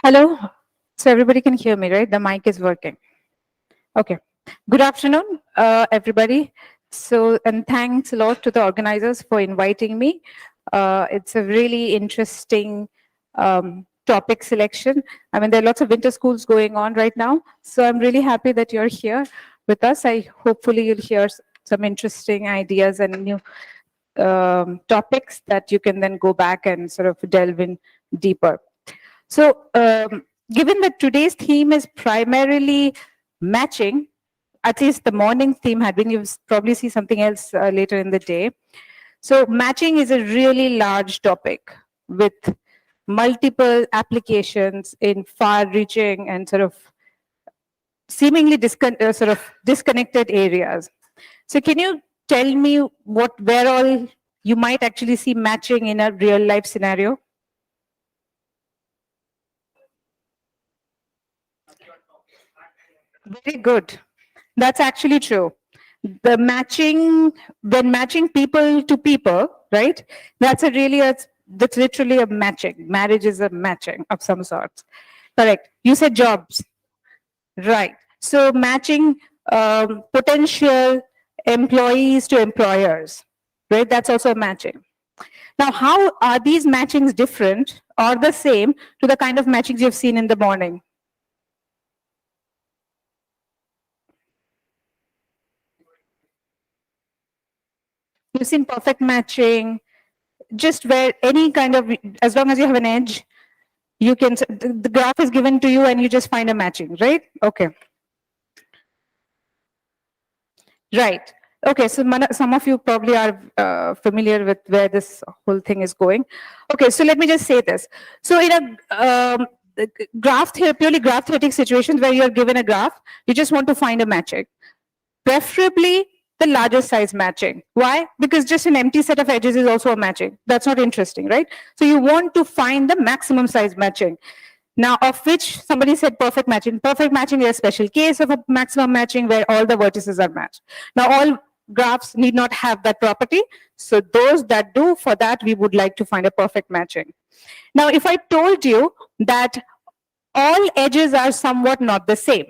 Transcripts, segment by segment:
Hello. So everybody can hear me, right? The mic is working. Okay. Good afternoon, everybody. So, and thanks a lot to the organizers for inviting me. It's a really interesting topic selection. I mean, there are lots of winter schools going on right now. So I'm really happy that you're here with us. Hopefully you'll hear some interesting ideas and new topics that you can then go back and sort of delve in deeper. So, given that today's theme is primarily matching, at least the morning theme had been, you'll probably see something else later in the day. So, matching is a really large topic with multiple applications in far-reaching and sort of seemingly sort of disconnected areas. So, can you tell me where all you might actually see matching in a real-life scenario? Very good. That's actually true. The matching, when matching people to people, right? That's literally a matching. Marriage is a matching of some sorts. Correct. You said jobs, right? So matching potential employees to employers, right? That's also a matching. Now, how are these matchings different or the same to the kind of matchings you've seen in the morning? You've seen perfect matching, just where any kind of, as long as you have an edge, you can, the graph is given to you and you just find a matching, right? Okay. Right. Okay, so some of you probably are familiar with where this whole thing is going. Okay, so let me just say this. So in a purely graph theoretic situations where you're given a graph, you just want to find a matching. Preferably the largest size matching. Why? Because just an empty set of edges is also a matching. That's not interesting, right? So you want to find the maximum size matching. Now, of which somebody said perfect matching. Perfect matching is a special case of a maximum matching where all the vertices are matched. Now, all graphs need not have that property. So those that do, for that, we would like to find a perfect matching. Now, if I told you that all edges are somewhat not the same,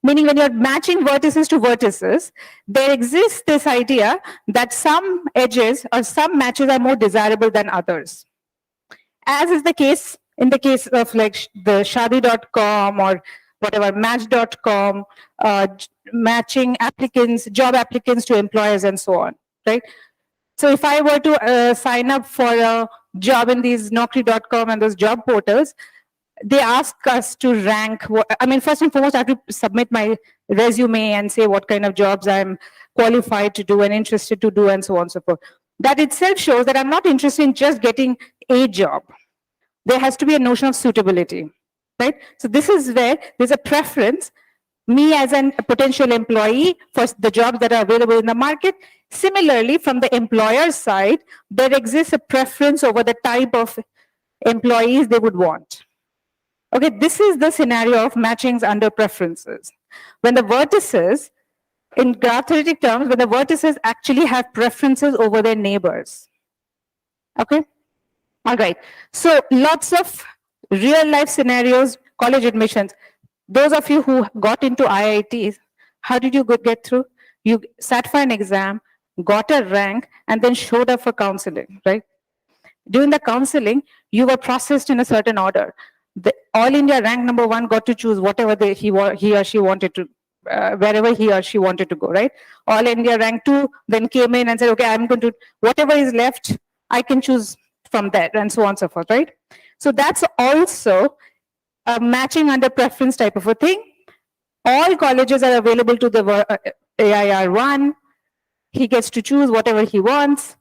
meaning when you're matching vertices to vertices, there exists this idea that some edges or some matches are more desirable than others. As is the case in the case of like the shadi.com or whatever, match.com, matching applicants, job applicants to employers and so on, right? So if I were to sign up for a job in these naukri.com and those job portals, they ask us to rank. I mean, first and foremost, I have to submit my resume and say what kind of jobs I'm qualified to do and interested to do and so on and so forth. That itself shows that I'm not interested in just getting a job. There has to be a notion of suitability, right? So this is where there's a preference, me as a potential employee for the jobs that are available in the market. Similarly, from the employer side, there exists a preference over the type of employees they would want. Okay, this is the scenario of matchings under preferences. When the vertices, in graph theoretic terms, when the vertices actually have preferences over their neighbors. Okay? All right. So lots of real life scenarios, college admissions. Those of you who got into IITs, how did you get through? You sat for an exam, got a rank, and then showed up for counseling, right? During the counseling, you were processed in a certain order. The All India rank number 1 got to choose whatever he or she wanted to, wherever he or she wanted to go, right? All India rank 2 then came in and said, okay, I'm going to, whatever is left, I can choose from there, and so on and so forth, right? So that's also a matching under preference type of a thing. All colleges are available to the AIR1. He gets to choose whatever he wants.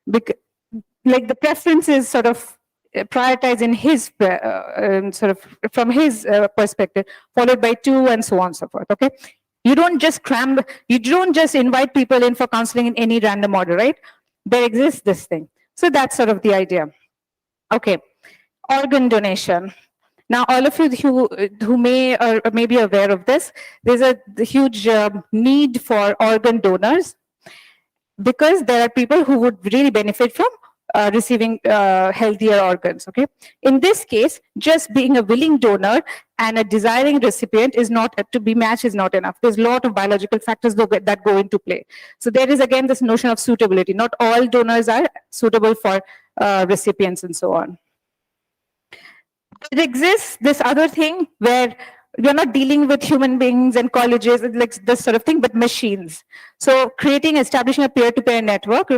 Like the preference is sort of prioritized in his sort of from his perspective, followed by 2 and so on and so forth. Okay, you don't just you don't just invite people in for counseling in any random order, right? There exists this thing. So that's sort of the idea. Okay, organ donation. Now, all of you who may or may be aware of this, there's a huge need for organ donors because there are people who would really benefit from receiving healthier organs. Okay, in this case, just being a willing donor and a desiring recipient is not to be matched is not enough. There's a lot of biological factors that go into play. So there is again this notion of suitability. Not all donors are suitable for recipients and so on. It exists this other thing where you're not dealing with human beings and colleges, like this sort of thing, but machines. So establishing a peer-to-peer network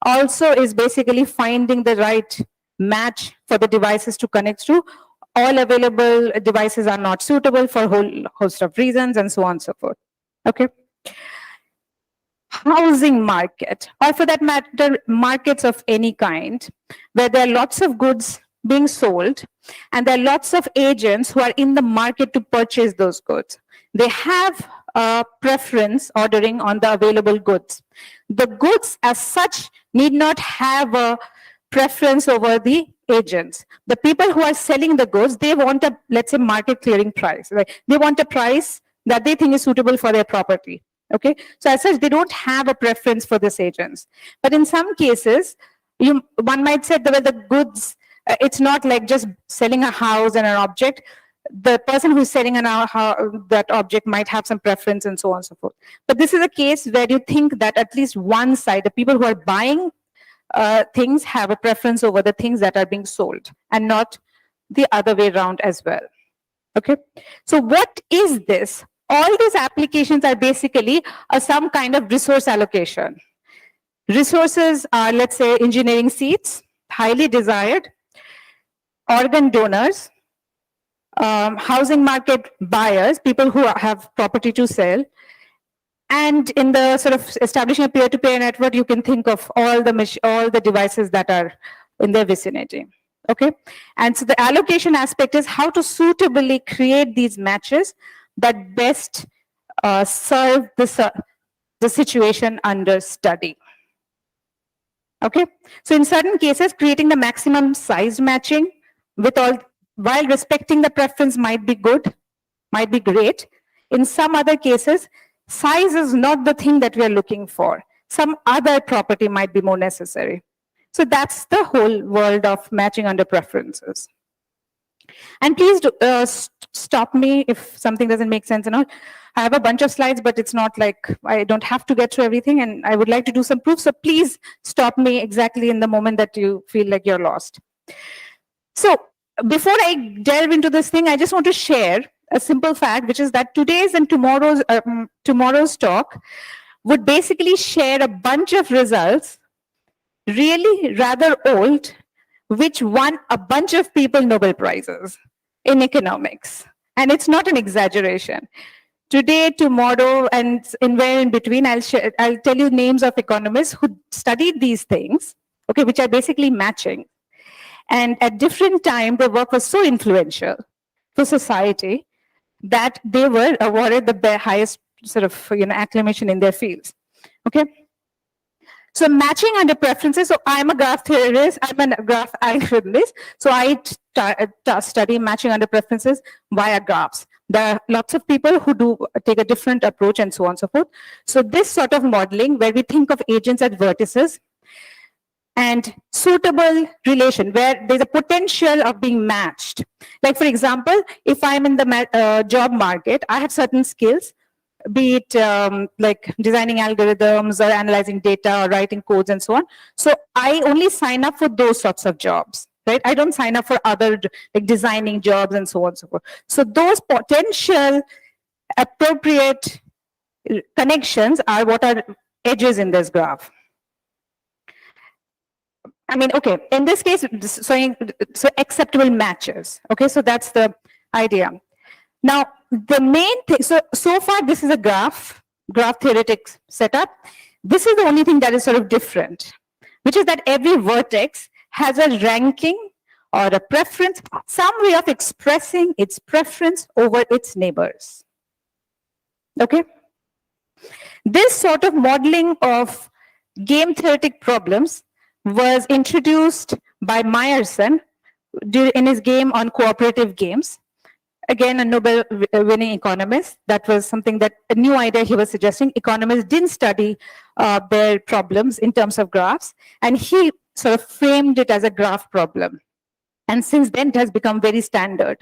also is basically finding the right match for the devices to connect to. All available devices are not suitable for a whole host of reasons and so on and so forth. Okay. Housing market, or for that matter, markets of any kind, where there are lots of goods being sold and there are lots of agents who are in the market to purchase those goods. They have a preference ordering on the available goods. The goods as such need not have a preference over the agents. The people who are selling the goods, they want a, let's say, market clearing price. Right? They want a price that they think is suitable for their property. Okay, so as such, they don't have a preference for these agents. But in some cases, one might say that the goods, it's not like just selling a house and an object. The person who's selling that object might have some preference and so on and so forth. But this is a case where you think that at least one side, the people who are buying things have a preference over the things that are being sold and not the other way around as well. Okay, so what is this? All these applications are basically some kind of resource allocation. Resources are, let's say, engineering seats, highly desired, organ donors, housing market buyers, people who have property to sell, and in the sort of establishing a peer-to-peer network, you can think of all the devices that are in their vicinity. Okay, and so the allocation aspect is how to suitably create these matches that best serve the situation under study. Okay, so in certain cases, creating the maximum size matching while respecting the preference might be good, might be great. In some other cases, size is not the thing that we are looking for. Some other property might be more necessary. So that's the whole world of matching under preferences. And please stop me if something doesn't make sense and all. I have a bunch of slides, but it's not like I don't have to get through everything, and I would like to do some proof. So please stop me exactly in the moment that you feel like you're lost. So before I delve into this thing, I just want to share a simple fact, which is that today's and tomorrow's talk would basically share a bunch of results, really rather old, which won a bunch of people Nobel Prizes in economics. And it's not an exaggeration. Today, tomorrow, and anywhere in between, I'll tell you names of economists who studied these things, okay, which are basically matching. And at different times, their work was so influential for society that they were awarded the highest sort of acclamation in their fields. Okay. So matching under preferences. So I'm a graph theorist. I'm a graph algorithmist. So I study matching under preferences via graphs. There are lots of people who take a different approach and so on and so forth. So this sort of modeling where we think of agents as vertices and suitable relation where there's a potential of being matched. Like for example, if I'm in the job market, I have certain skills, be it like designing algorithms or analyzing data or writing codes and so on. So I only sign up for those sorts of jobs, right? I don't sign up for other like designing jobs and so on and so forth. So those potential appropriate connections are what are edges in this graph. I mean, okay, in this case, so acceptable matches. Okay, so that's the idea. Now, the main thing, so far this is a graph theoretic setup. This is the only thing that is sort of different, which is that every vertex has a ranking or a preference, some way of expressing its preference over its neighbors. Okay? This sort of modeling of game theoretic problems was introduced by Meyerson in his game on cooperative games. Again, a Nobel-winning economist. That was something that a new idea he was suggesting. Economists didn't study their problems in terms of graphs. And he sort of framed it as a graph problem. And since then, it has become very standard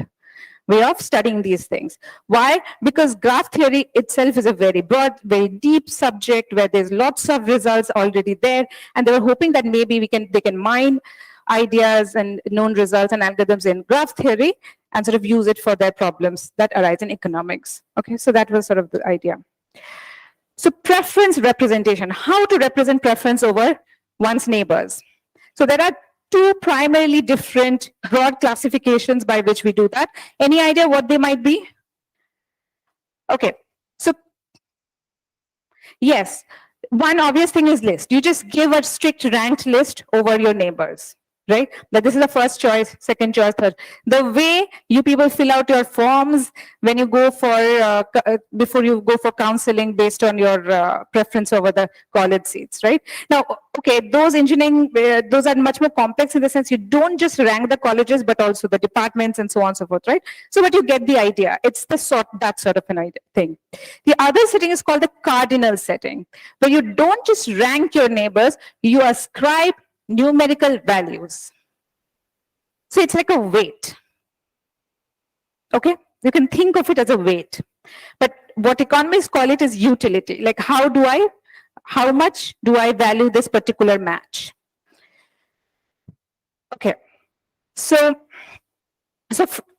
way of studying these things. Why? Because graph theory itself is a very broad, very deep subject where there's lots of results already there, and they were hoping that maybe they can mine ideas and known results and algorithms in graph theory and sort of use it for their problems that arise in economics. Okay, so that was sort of the idea. So preference representation, how to represent preference over one's neighbors. So there are two primarily different broad classifications by which we do that. Any idea what they might be? Okay, so yes, one obvious thing is list. You just give a strict ranked list over your neighbors, right? That this is the first choice, second choice, third. The way you people fill out your forms when you go for, before you go for counseling based on your preference over the college seats, right? Now, okay, those engineering, those are much more complex in the sense you don't just rank the colleges, but also the departments and so on and so forth, right? So, but you get the idea. It's the that sort of an idea thing. The other setting is called the cardinal setting, where you don't just rank your neighbors, you ascribe numerical values. So it's like a weight. Okay, you can think of it as a weight, but what economists call it is utility. Like how much do I value this particular match? Okay, so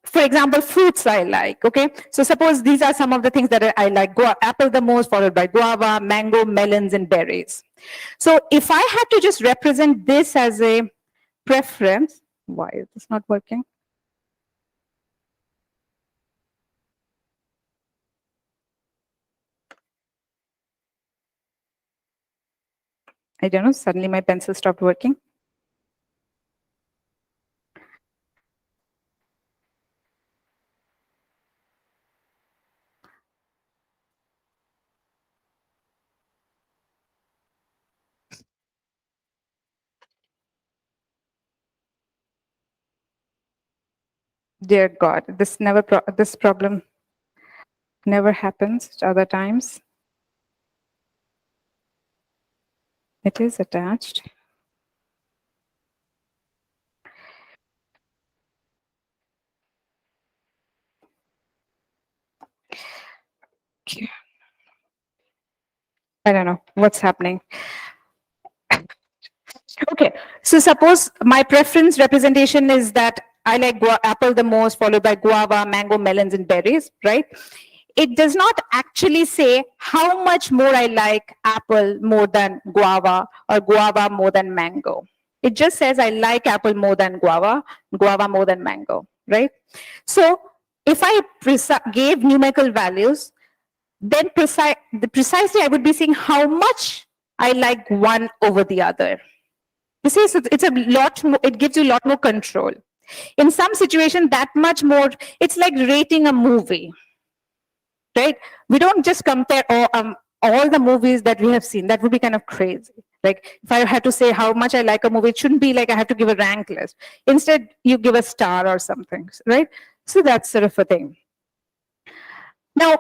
for example, fruits I like. Okay, so suppose these are some of the things that I like: apple the most, followed by guava, mango, melons, and berries. So if I had to just represent this as a preference, why is this not working? I don't know, suddenly my pencil stopped working. Dear God, this problem never happens other times. It is attached. Okay. I don't know what's happening. Okay, so suppose my preference representation is that I like apple the most, followed by guava, mango, melons, and berries, right? It does not actually say how much more I like apple more than guava or guava more than mango. It just says I like apple more than guava, guava more than mango, right? So if I gave numerical values, then precisely I would be seeing how much I like one over the other. You see, so it's a lot more, it gives you a lot more control. In some situation, that much more, it's like rating a movie, right? We don't just compare all the movies that we have seen. That would be kind of crazy. Like if I had to say how much I like a movie, it shouldn't be like I have to give a rank list. Instead, you give a star or something, right? So that's sort of a thing. Now,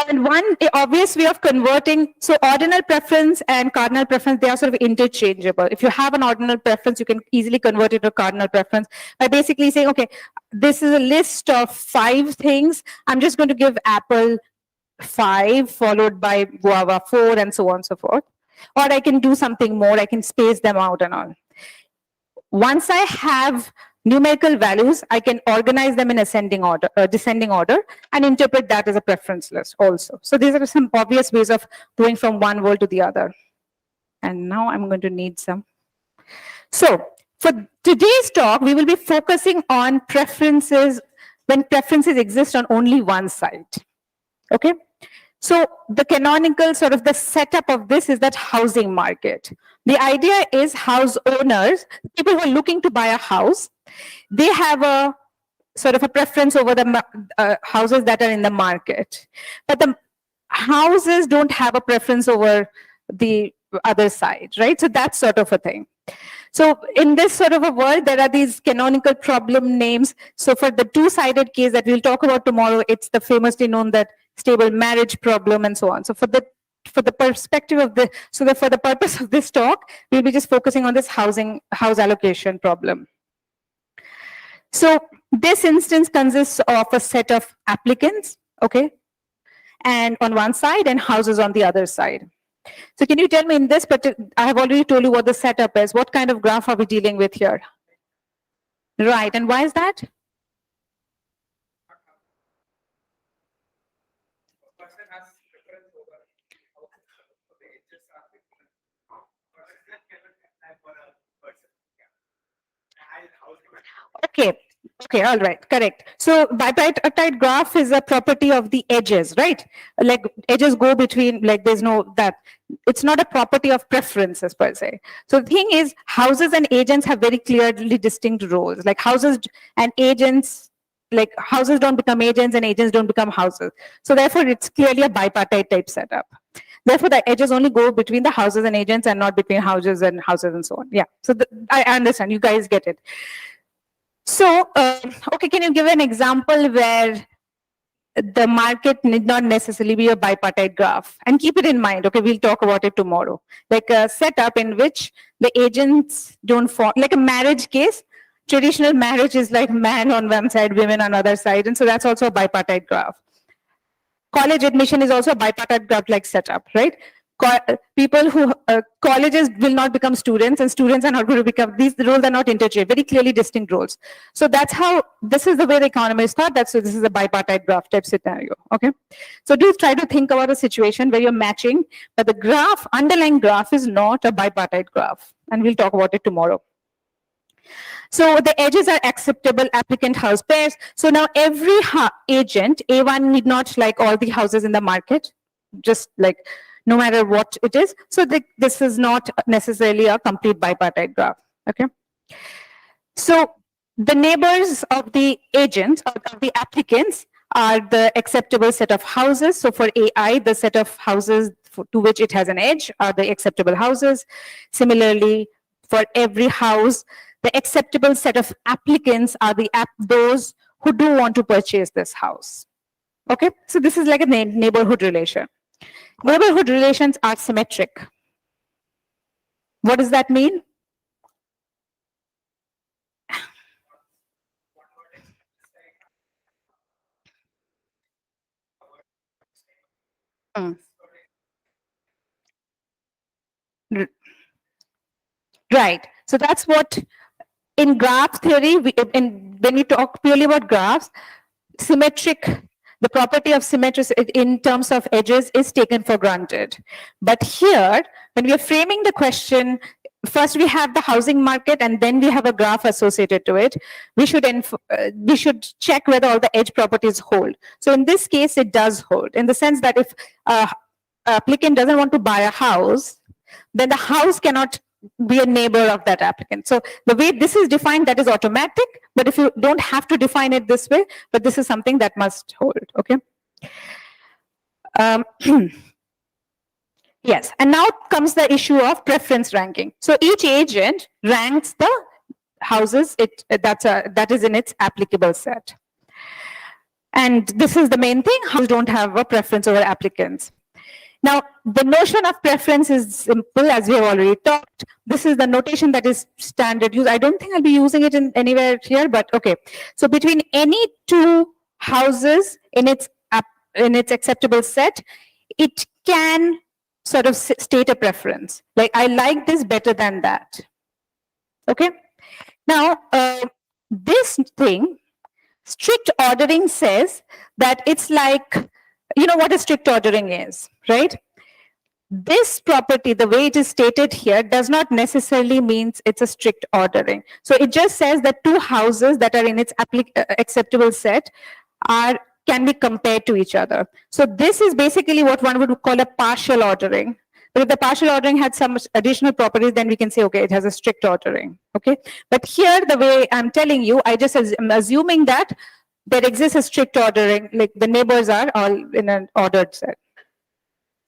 and one obvious way of converting, so ordinal preference and cardinal preference, they are sort of interchangeable. If you have an ordinal preference, you can easily convert it to cardinal preference by basically saying, okay, this is a list of 5 things. I'm just going to give apple 5, followed by guava 4, and so on and so forth. Or I can do something more, I can space them out and all. Once I have numerical values, I can organize them in ascending order, descending order, and interpret that as a preference list also. So these are some obvious ways of going from one world to the other. And now I'm going to need some. So for today's talk, we will be focusing on preferences when preferences exist on only one side. Okay. So the canonical sort of the setup of this is that housing market. The idea is house owners, people who are looking to buy a house, they have a sort of a preference over the houses that are in the market. But the houses don't have a preference over the other side, right? So that's sort of a thing. So in this sort of a world, there are these canonical problem names. So for the two-sided case that we'll talk about tomorrow, it's the famously known that stable marriage problem and so on. So for the for the perspective of the, so that for the purpose of this talk, we'll be just focusing on this house allocation problem. So this instance consists of a set of applicants, okay, and on one side and houses on the other side. So can you tell me in this, but I have already told you what the setup is. What kind of graph are we dealing with here? Right, and why is that? Okay. Okay, all right, correct. So bipartite graph is a property of the edges, right? Like edges go between, like there's no that. It's not a property of preferences per se. So the thing is, houses and agents have very clearly distinct roles. Like houses and agents, like houses don't become agents and agents don't become houses. So therefore, it's clearly a bipartite type setup. Therefore, the edges only go between the houses and agents and not between houses and so on. Yeah, so I understand, you guys get it. So, okay, can you give an example where the market need not necessarily be a bipartite graph? And keep it in mind, okay, we'll talk about it tomorrow. Like a setup in which the agents don't form, like a marriage case. Traditional marriage is like man on one side, women on other side, and so that's also a bipartite graph. College admission is also a bipartite graph-like setup, right? People who colleges will not become students and students are not going to become, these roles are not interchanged, very clearly distinct roles. So that's how, this is the way the economists thought that, so this is a bipartite graph type scenario, okay? So do try to think about a situation where you're matching, but the graph, underlying graph is not a bipartite graph, and we'll talk about it tomorrow. So the edges are acceptable applicant house pairs. So now every agent, A1 need not like all the houses in the market, just like, no matter what it is. So this is not necessarily a complete bipartite graph, okay? So the neighbors of the agents, of the applicants, are the acceptable set of houses. So for AI, the set of houses to which it has an edge are the acceptable houses. Similarly, for every house, the acceptable set of applicants are those who do want to purchase this house, okay? So this is like a neighborhood relation. Neighborhood relations are symmetric. What does that mean? Right. So that's what in graph theory, when we talk purely about graphs, symmetric, the property of symmetry in terms of edges is taken for granted. But here, when we are framing the question, first we have the housing market and then we have a graph associated to it. We should check whether all the edge properties hold. So in this case, it does hold, in the sense that if an applicant doesn't want to buy a house, then the house cannot be a neighbor of that applicant. So the way this is defined, that is automatic, but if you don't have to define it this way, but this is something that must hold, okay? Yes, and now comes the issue of preference ranking. So each agent ranks the houses that is in its applicable set. And this is the main thing, houses don't have a preference over applicants. Now, the notion of preference is simple, as we have already talked. This is the notation that is standard use. I don't think I'll be using it in anywhere here, but okay. So between any two houses in its acceptable set, it can sort of state a preference. Like, I like this better than that. Okay. Now, this thing, strict ordering says that it's like, you know what a strict ordering is, right? This property, the way it is stated here, does not necessarily mean it's a strict ordering. So it just says that two houses that are in its acceptable set can be compared to each other. So this is basically what one would call a partial ordering. But if the partial ordering had some additional properties, then we can say, okay, it has a strict ordering, okay? But here, the way I'm telling you, I'm assuming that there exists a strict ordering, like the neighbors are all in an ordered set.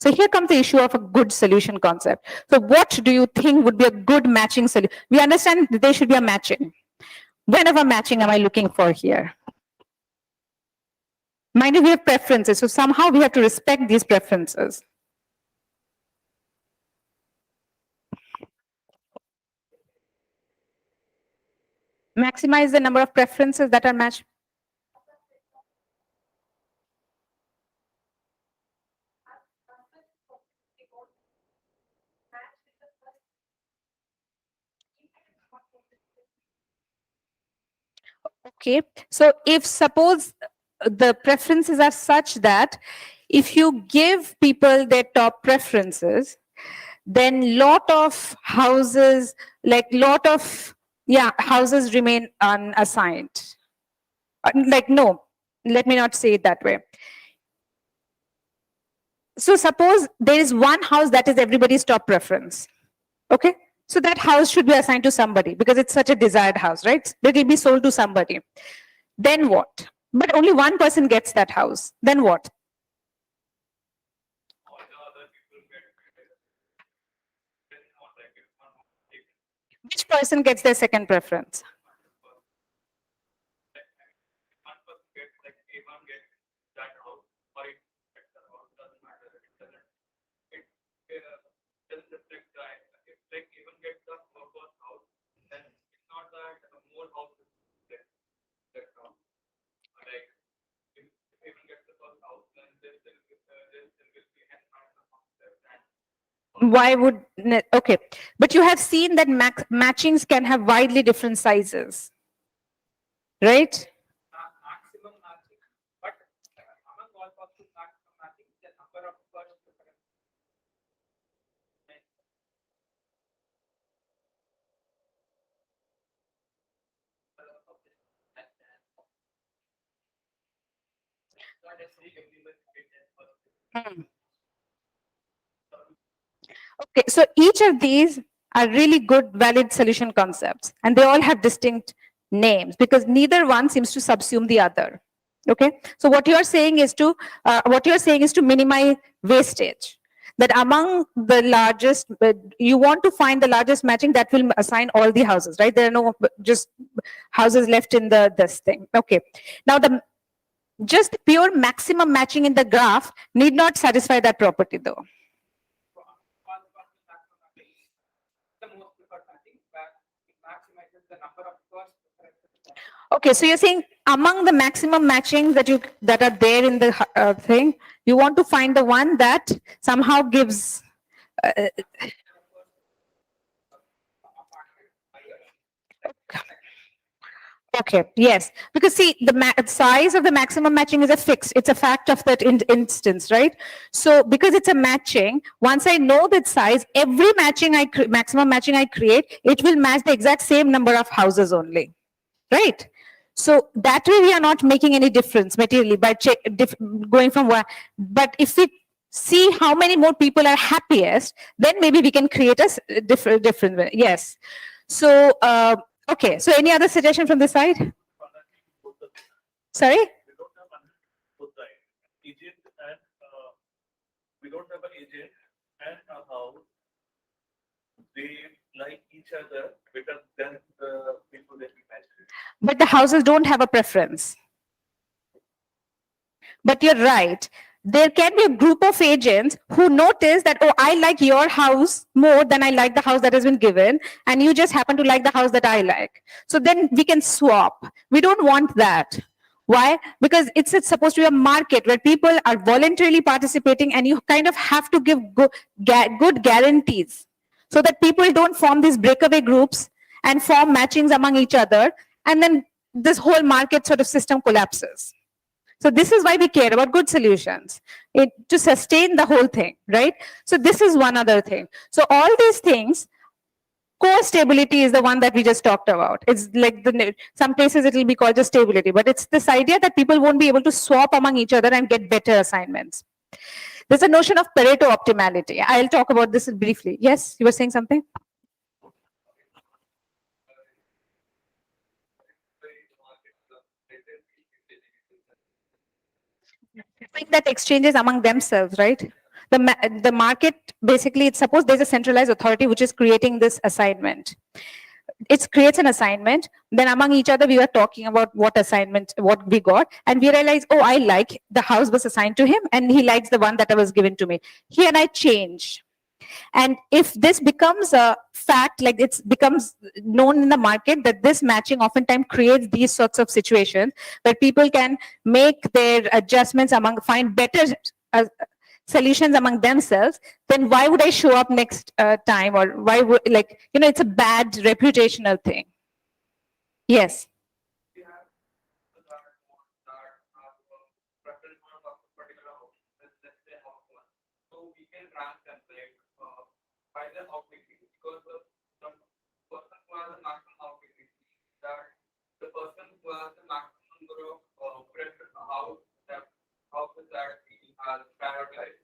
So here comes the issue of a good solution concept. So what do you think would be a good matching solution? We understand that there should be a matching. When of a matching am I looking for here? Mind you, we have preferences, so somehow we have to respect these preferences. Maximize the number of preferences that are matched. Okay, so if suppose the preferences are such that if you give people their top preferences, then lot of houses, like lot of, yeah, houses remain unassigned. Like, no, let me not say it that way. So suppose there is one house that is everybody's top preference. Okay, so that house should be assigned to somebody because it's such a desired house, right? It will be sold to somebody. Then what? But only one person gets that house. Then what? Which person gets their second preference? Why would, okay, but you have seen that matchings can have widely different sizes, right? Hmm. Okay, so each of these are really good, valid solution concepts, and they all have distinct names because neither one seems to subsume the other. Okay, so what you are saying is to minimize wastage. That among the largest, you want to find the largest matching that will assign all the houses, right? There are no just houses left in this thing. Okay, now the just pure maximum matching in the graph need not satisfy that property though. Okay, so you're saying among the maximum matchings that are there in the thing, you want to find the one that somehow gives. Okay, yes, because see, the size of the maximum matching is a fixed, it's a fact of that instance, right? So because it's a matching, once I know that size, every maximum matching I create, it will match the exact same number of houses only, right? So that way we are not making any difference materially by going from one. But if we see how many more people are happiest, then maybe we can create a different way. Yes. So okay. So any other suggestion from this side? Sorry. We don't have an agent and a house. They like each other better than the people that we match with. But the houses don't have a preference. But you're right. There can be a group of agents who notice that, oh, I like your house more than I like the house that has been given, and you just happen to like the house that I like. So then we can swap. We don't want that. Why? Because it's supposed to be a market where people are voluntarily participating, and you kind of have to give good guarantees so that people don't form these breakaway groups and form matchings among each other, and then this whole market sort of system collapses. So this is why we care about good solutions, to sustain the whole thing, right? So this is one other thing. So all these things, core stability is the one that we just talked about. It's like some places it will be called just stability, but it's this idea that people won't be able to swap among each other and get better assignments. There's a notion of Pareto optimality. I'll talk about this briefly. Yes, you were saying something? That exchanges among themselves, right? The market, basically, it's suppose there's a centralized authority which is creating this assignment. It creates an assignment, then among each other we were talking about what assignment, what we got, and we realized, oh, I like the house was assigned to him and he likes the one that was given to me. He and I change. And if this becomes a fact, like it becomes known in the market that this matching oftentimes creates these sorts of situations where people can make their adjustments among, find better uh, solutions among themselves, then why would I show up next time? Or why would, like, you know, it's a bad reputational thing. Yes. We have the that one that have preference for a particular house, let's say house one. So we can rank them like by the house degree because the person who has the maximum house degree that the person who has the maximum number of preference house that houses that he has prioritized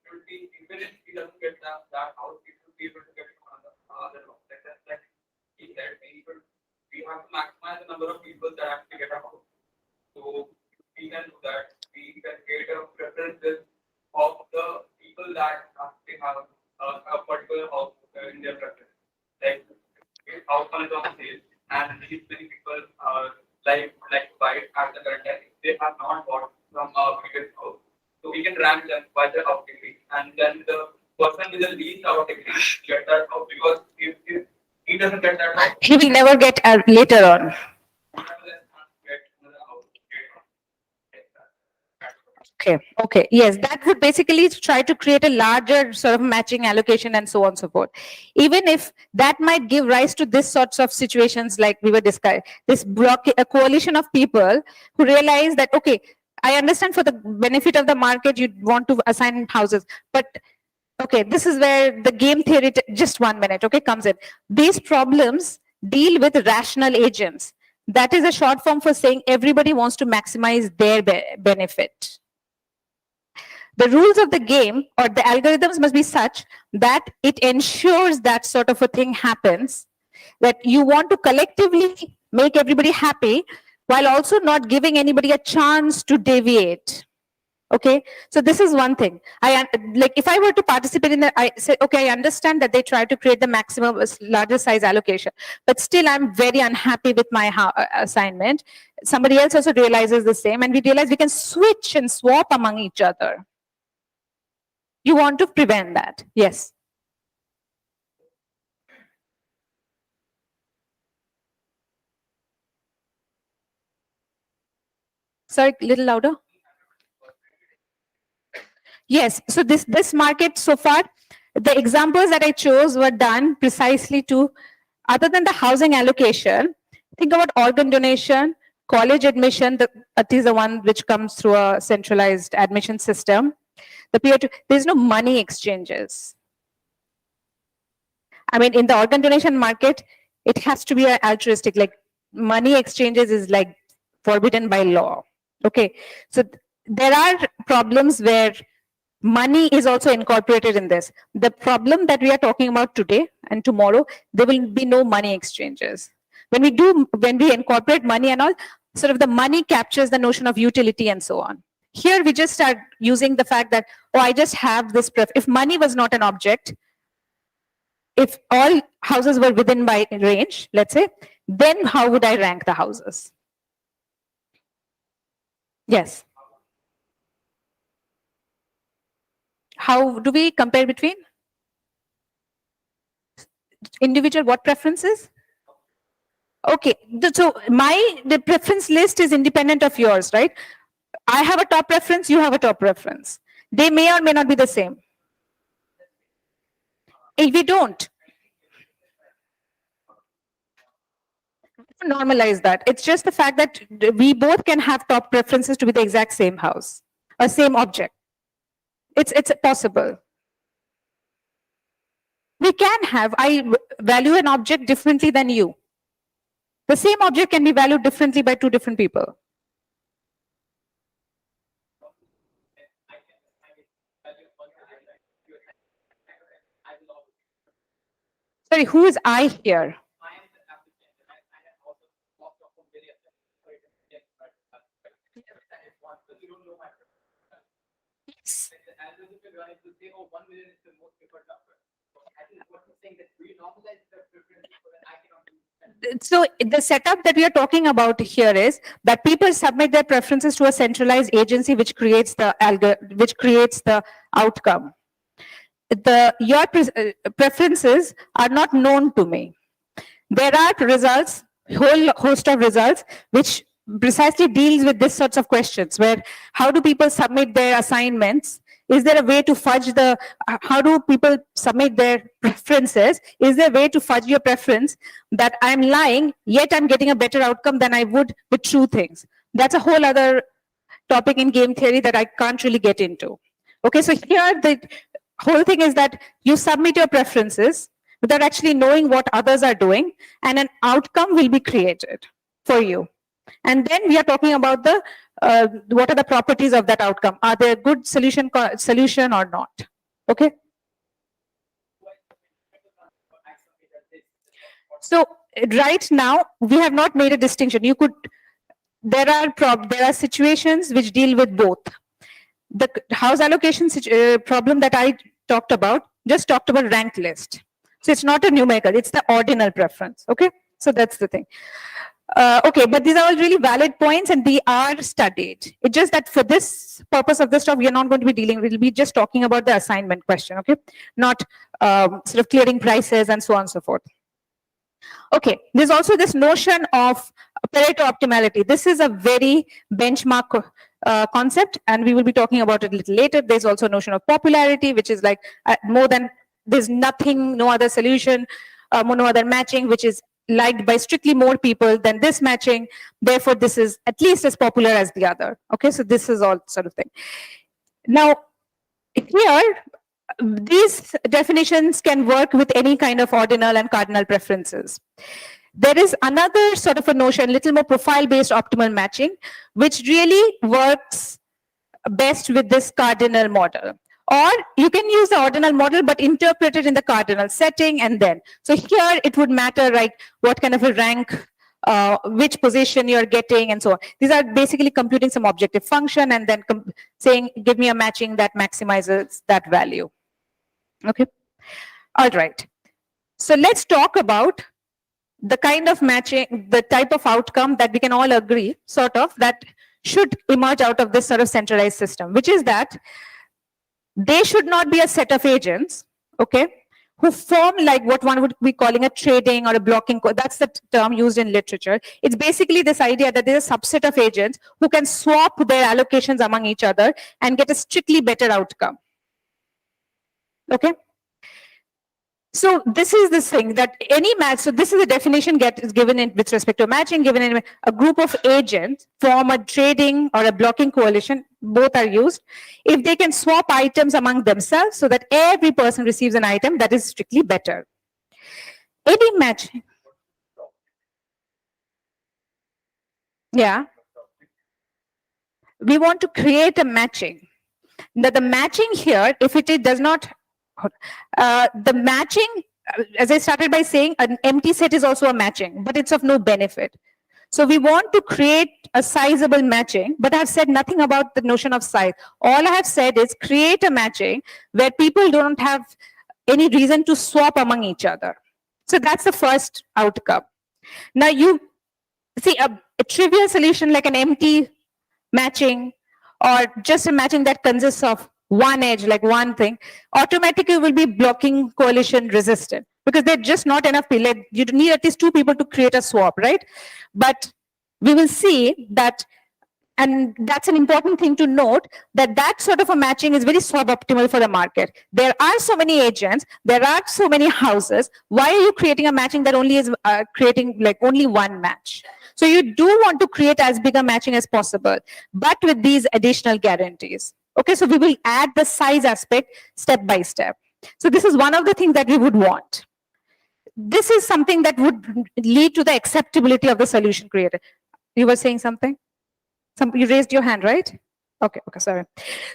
should be even if he doesn't get that house, he should be able to get another house. Like he said, we have to maximize the number of people that actually get a house. So we can do that. We can create a preferences of the people that actually have a particular house in their preference. Like house one is on sale, and these many people like to buy it at the current time. They have not bought from our previous house. So we can rank them by the house degree, and then the person with the least house degree get that house because if he doesn't get that house, He will never get later on. Okay, okay, yes, that would basically try to create a larger sort of matching allocation and so on and so forth. Even if that might give rise to this sorts of situations like we were discussing, this block, a coalition of people who realize that, okay, I understand for the benefit of the market, you want to assign houses, but okay, this is where the game theory, just 1 minute, okay, comes in. These problems deal with rational agents. That is a short form for saying everybody wants to maximize their benefit. The rules of the game or the algorithms must be such that it ensures that sort of a thing happens, that you want to collectively make everybody happy while also not giving anybody a chance to deviate. Okay, so this is one thing. Like if I were to participate in that, I say, okay, I understand that they try to create the maximum larger size allocation, but still I'm very unhappy with my assignment. Somebody else also realizes the same, and we realize we can switch and swap among each other. You want to prevent that. Yes. Sorry, a little louder. Yes, so this market so far, the examples that I chose were done precisely to, other than the housing allocation, think about organ donation, college admission, that is the one which comes through a centralized admission system. The peer-to, there's no money exchanges. I mean, in the organ donation market, it has to be altruistic, like money exchanges is like forbidden by law. Okay, so there are problems where money is also incorporated in this. The problem that we are talking about today and tomorrow, there will be no money exchanges. When we incorporate money and all, sort of the money captures the notion of utility and so on. Here we just start using the fact that, oh, I just have this if money was not an object, if all houses were within my range, let's say, then how would I rank the houses? Yes. How do we compare between individual what preferences? Okay, so the preference list is independent of yours, right? I have a top preference, you have a top preference. They may or may not be the same. If we don't normalize that, it's just the fact that we both can have top preferences to be the exact same house or same object. It's possible. We can have, I value an object differently than you. The same object can be valued differently by two different people. Sorry, who is I here? Yes. So the setup that we are talking about here is that people submit their preferences to a centralized agency which creates the outcome. your preferences are not known to me. There are results, whole host of results, which precisely deals with this sorts of questions, where how do people submit their assignments? Is there a way to fudge how do people submit their preferences? Is there a way to fudge your preference that I'm lying, yet I'm getting a better outcome than I would with true things? That's a whole other topic in game theory that I can't really get into. Okay, so here the whole thing is that you submit your preferences without actually knowing what others are doing, and an outcome will be created for you. And then we are talking about the what are the properties of that outcome? Are they a good solution or not? Okay. So right now we have not made a distinction. You could there are situations which deal with both. The house allocation problem that I talked about just talked about ranked list. So it's not a numerical, it's the ordinal preference. Okay, so that's the thing. Okay, but these are all really valid points and they are studied. It's just that for this purpose of this talk, we are not going to be dealing, we'll be just talking about the assignment question, okay? Not sort of clearing prices and so on and so forth. Okay, there's also this notion of Pareto optimality. This is a very benchmark concept, and we will be talking about it a little later. There's also a notion of popularity, which is like more than, there's nothing, no other solution, no other matching, which is liked by strictly more people than this matching. Therefore, this is at least as popular as the other. Okay, so this is all sort of thing. Now, here, these definitions can work with any kind of ordinal and cardinal preferences. There is another sort of a notion, little more profile-based optimal matching, which really works best with this cardinal model. Or you can use the ordinal model, but interpret it in the cardinal setting, and then. So here it would matter, right, what kind of a rank, which position you're getting, and so on. These are basically computing some objective function and then saying, give me a matching that maximizes that value. Okay. All right. So let's talk about the kind of matching, the type of outcome that we can all agree, sort of, that should emerge out of this sort of centralized system, which is that they should not be a set of agents, okay, who form like what one would be calling a trading or a blocking. That's the term used in literature. It's basically this idea that there's a subset of agents who can swap their allocations among each other and get a strictly better outcome. Okay. So this is this thing that any match, so this is a definition is given in with respect to matching, given in a group of agents form a trading or a blocking coalition, both are used, if they can swap items among themselves so that every person receives an item that is strictly better. Any matching. Yeah. We want to create a matching. Now the matching here, if it does not, the matching, as I started by saying, an empty set is also a matching, but it's of no benefit. So we want to create a sizable matching, but I've said nothing about the notion of size. All I have said is create a matching where people don't have any reason to swap among each other. So that's the first outcome. Now you see a trivial solution like an empty matching or just a matching that consists of one edge, like one thing, automatically will be blocking coalition resistant because they're just not enough people. Like you need at least two people to create a swap, right? But we will see that, and that's an important thing to note, that that sort of a matching is very suboptimal for the market. There are so many agents, there are so many houses. Why are you creating a matching that only is creating like only one match? So you do want to create as big a matching as possible, but with these additional guarantees. Okay, so we will add the size aspect step by step. So this is one of the things that we would want. This is something that would lead to the acceptability of the solution created. You were saying something? You raised your hand, right? Okay, sorry.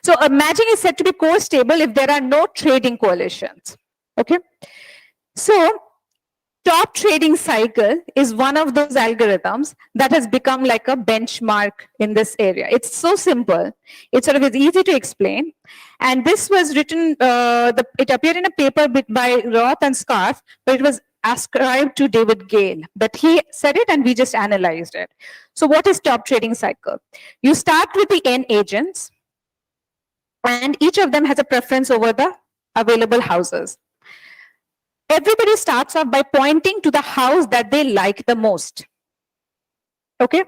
So a matching is said to be core stable if there are no trading coalitions. Okay, so top trading cycle is one of those algorithms that has become like a benchmark in this area. It's so simple. It's sort of is easy to explain. And this was written, it appeared in a paper by Roth and Scarf, but it was ascribed to David Gale. But he said it and we just analyzed it. So what is top trading cycle? You start with the N agents and each of them has a preference over the available houses. Everybody starts off by pointing to the house that they like the most. Okay.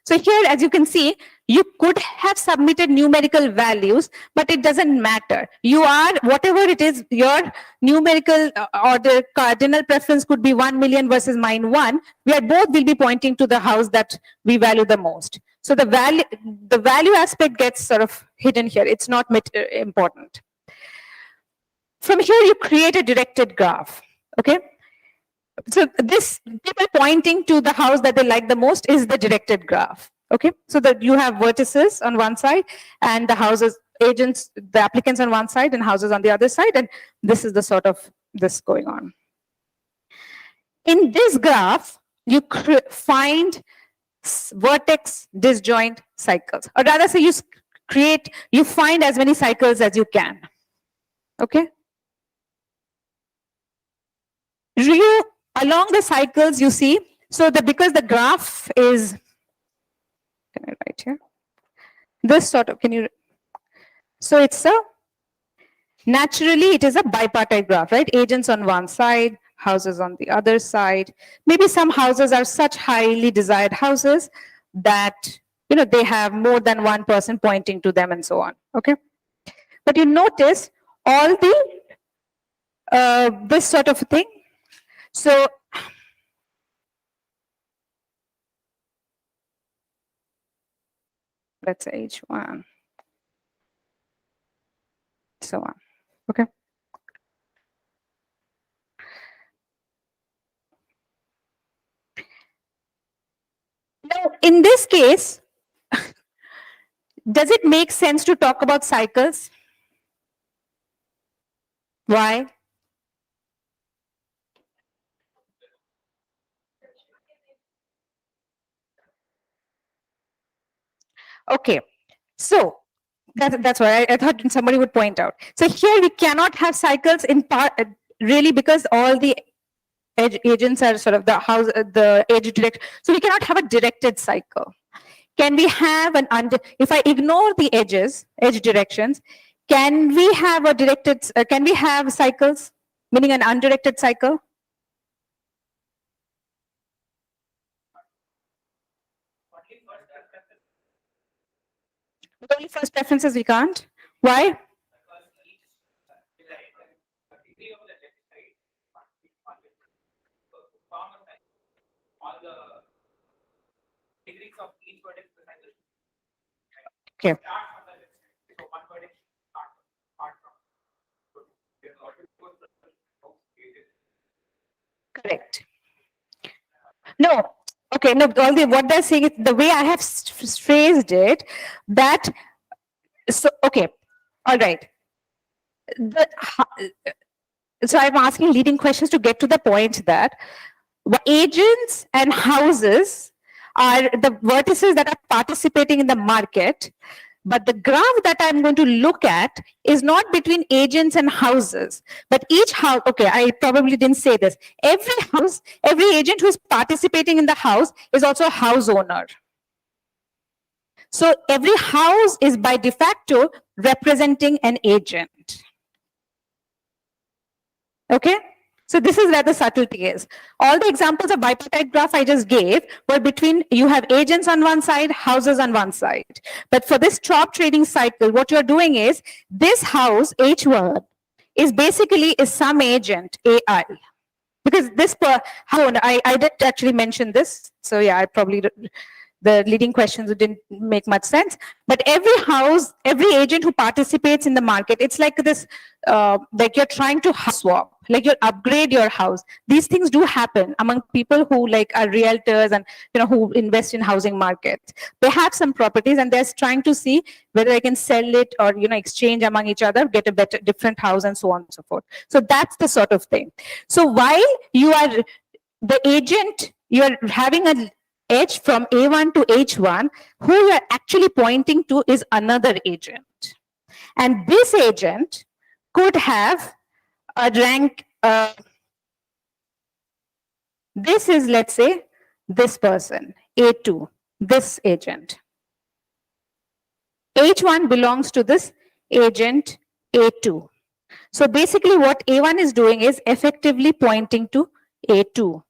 So here, as you can see, you could have submitted numerical values, but it doesn't matter. You are, whatever it is, your numerical or the cardinal preference could be 1 million versus mine 1. We are both will be pointing to the house that we value the most. So the value aspect gets sort of hidden here. It's not important. From here, you create a directed graph. Okay. So this people pointing to the house that they like the most is the directed graph. Okay, so that you have vertices on one side and the houses, agents, the applicants on one side and houses on the other side, and this is the sort of this going on. In this graph, you find vertex disjoint cycles, or rather say you find as many cycles as you can. Okay. Along the cycles you see, so because the graph is, can I write here? This sort of, so it's naturally it is a bipartite graph, right? Agents on one side, houses on the other side. Maybe some houses are such highly desired houses that, they have more than one person pointing to them and so on, okay? But you notice all the, this sort of thing. So let's say H1, so on, okay? Now, in this case, does it make sense to talk about cycles? Why? Okay, so that's why I thought somebody would point out. So here we cannot have cycles in part, really, because all the agents are sort of the edge direct. So we cannot have a directed cycle. Can we have if I ignore the edge directions, can we have a directed, can we have cycles, meaning an undirected cycle? With only first preferences we can't. Why? Okay. Correct. No. Okay. No. What they're saying is the way I have phrased it. That. So okay. All right. So I'm asking leading questions to get to the point that agents and houses are the vertices that are participating in the market, but the graph that I'm going to look at is not between agents and houses, but each house, okay, I probably didn't say this. Every house, every agent who is participating in the house is also a house owner. So every house is by de facto representing an agent. Okay? So this is where the subtlety is. All the examples of bipartite graph I just gave were between, you have agents on one side, houses on one side. But for this chop trading cycle, what you're doing is, this house, H1, is basically some agent, AI. Because this, I did actually mention this. So yeah, I probably, the leading questions didn't make much sense. But every house, every agent who participates in the market, it's like this, like you're trying to house swap, like you upgrade your house. These things do happen among people who like are realtors and who invest in housing markets. They have some properties and they're trying to see whether they can sell it or exchange among each other, get a better, different house, and so on and so forth. So that's the sort of thing. So while you are the agent, you are having a edge from A1 to H1, who you are actually pointing to is another agent. And this agent could have a rank, this is, let's say, this person, A2, this agent. H1 belongs to this agent A2. So basically what A1 is doing is effectively pointing to A2.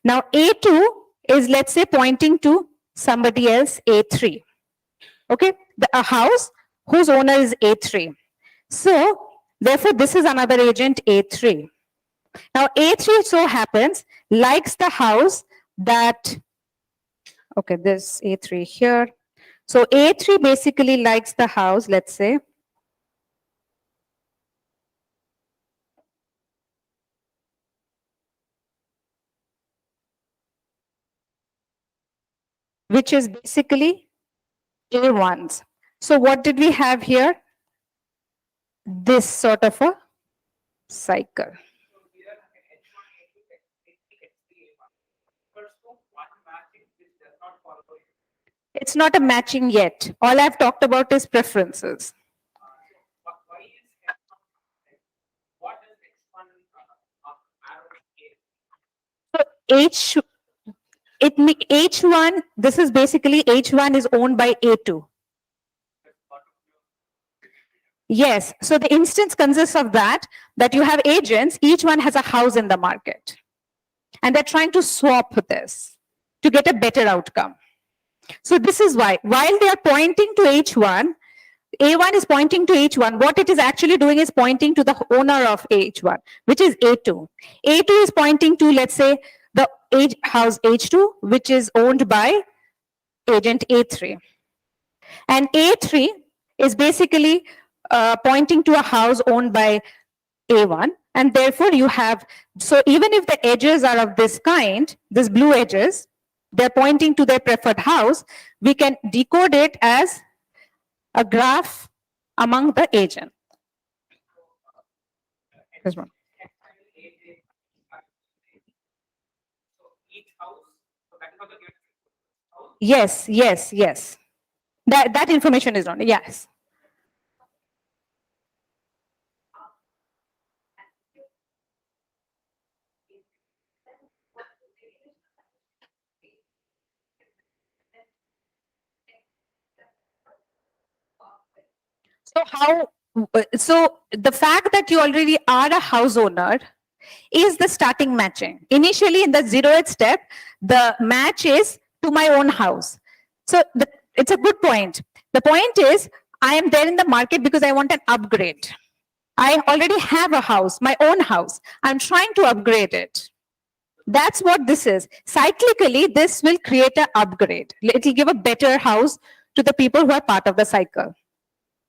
Now A2 is, let's say, pointing to somebody else, A3. Okay, a house whose owner is A3. So therefore this is another agent, A3. Now A3 so happens likes the house that, okay, this A3 here. So A3 basically likes the house, let's say, which is basically A1's. So what did we have here? This sort of a cycle. So here H1, A2, X3, A1. First one matching which does not follow it. It's not a matching yet. All I've talked about is preferences. So why is H1? What does X1 arrow is? So H1, this is basically H1 is owned by A2. Yes, so the instance consists of that you have agents, each one has a house in the market. And they're trying to swap this to get a better outcome. So this is why, while they are pointing to H1, A1 is pointing to H1. What it is actually doing is pointing to the owner of H1, which is A2. A2 is pointing to, let's say, the house H2, which is owned by agent A3. And A3 is basically pointing to a house owned by A1. And therefore you have, so even if the edges are of this kind, these blue edges, they're pointing to their preferred house, we can decode it as a graph among the agent. This one. So each house, so that is how the given house. Yes, yes, yes. That information is not, yes. So how, so the fact that you already are a house owner is the starting matching. Initially in the 0th step, the match is to my own house. So it's a good point. The point is, I am there in the market because I want an upgrade. I already have a house, my own house. I'm trying to upgrade it. That's what this is. Cyclically, this will create an upgrade. It will give a better house to the people who are part of the cycle.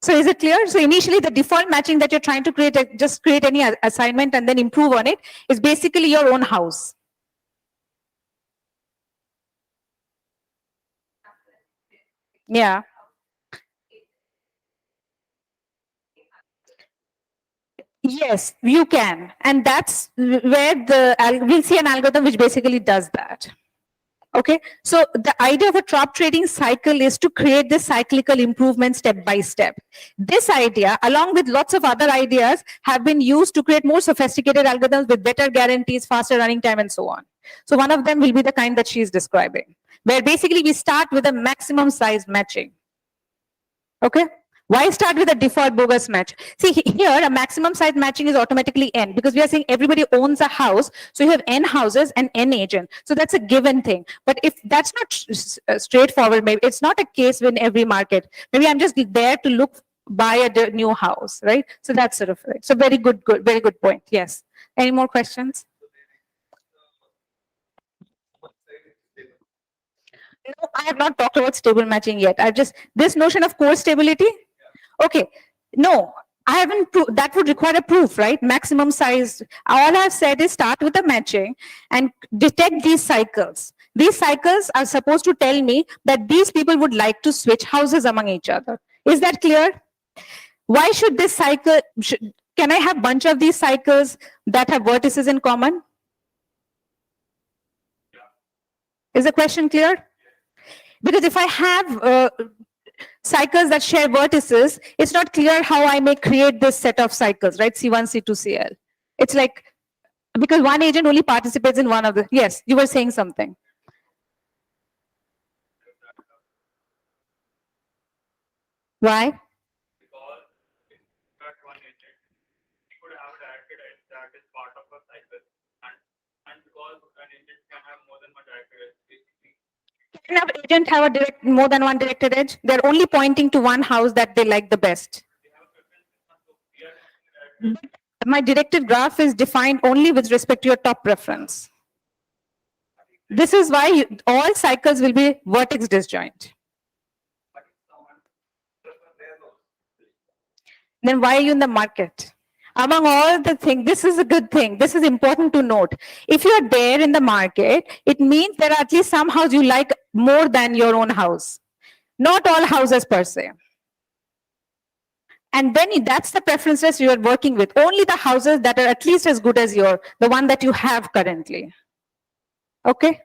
So is it clear? So initially the default matching that you're trying to create, just create any assignment and then improve on it, is basically your own house. Yeah. Yes, you can. And that's where we'll see an algorithm which basically does that. Okay, so the idea of a prop trading cycle is to create this cyclical improvement step by step. This idea, along with lots of other ideas, have been used to create more sophisticated algorithms with better guarantees, faster running time, and so on. So one of them will be the kind that she is describing, where basically we start with a maximum size matching. Okay, why start with a default bogus match? See, here a maximum size matching is automatically n, because we are saying everybody owns a house. So you have n houses and n agent. So that's a given thing. But if that's not straightforward, maybe it's not a case in every market. Maybe I'm just there to look, buy a new house, right? So that's sort of it. So very good, very good point. Yes. Any more questions? No, I have not talked about stable matching yet. I've just, this notion of core stability. Okay, no, I haven't, that would require a proof, right? Maximum size. All I've said is start with the matching and detect these cycles. These cycles are supposed to tell me that these people would like to switch houses among each other. Is that clear? Why should this cycle, can I have bunch of these cycles that have vertices in common? Is the question clear? Because if I have cycles that share vertices, it's not clear how I may create this set of cycles, right? C1, C2, CL. It's like, because one agent only participates in one of the, yes, you were saying something. Why? Because that one agent is part of a cycle, and because an agent can have more than one directed edge, basically. Can an agent have more than one directed edge? They're only pointing to one house that they like the best. They have a preference in one, so we are looking at My directed graph is defined only with respect to your top preference. This is why all cycles will be vertex disjoint. but if someone prefer their house, Then why are you in the market? Among all the things, this is a good thing. This is important to note. If you're there in the market, it means there are at least some houses you like more than your own house. Not all houses per se. And then that's the preferences you are working with. Only the houses that are at least as good as the one that you have currently. Okay?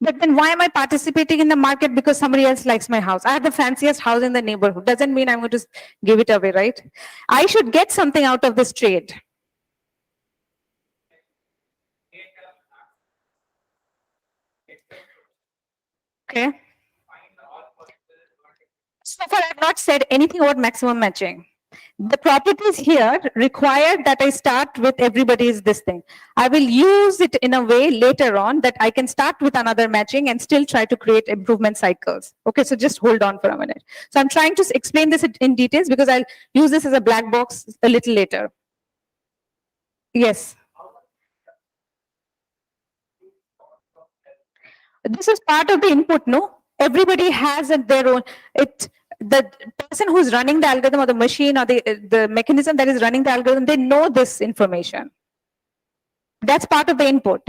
But then why am I participating in the market? Because somebody else likes my house. I have the fanciest house in the neighborhood. Doesn't mean I'm going to give it away, right? I should get something out of this trade. Okay. So far, I have not said anything about maximum matching. The properties here require that I start with everybody's this thing. I will use it in a way later on that I can start with another matching and still try to create improvement cycles. Okay, so just hold on for a minute. So I'm trying to explain this in details because I'll use this as a black box a little later. Yes. This is part of the input, no? Everybody has their own. The person who's running the algorithm or the machine or the mechanism that is running the algorithm, they know this information. That's part of the input.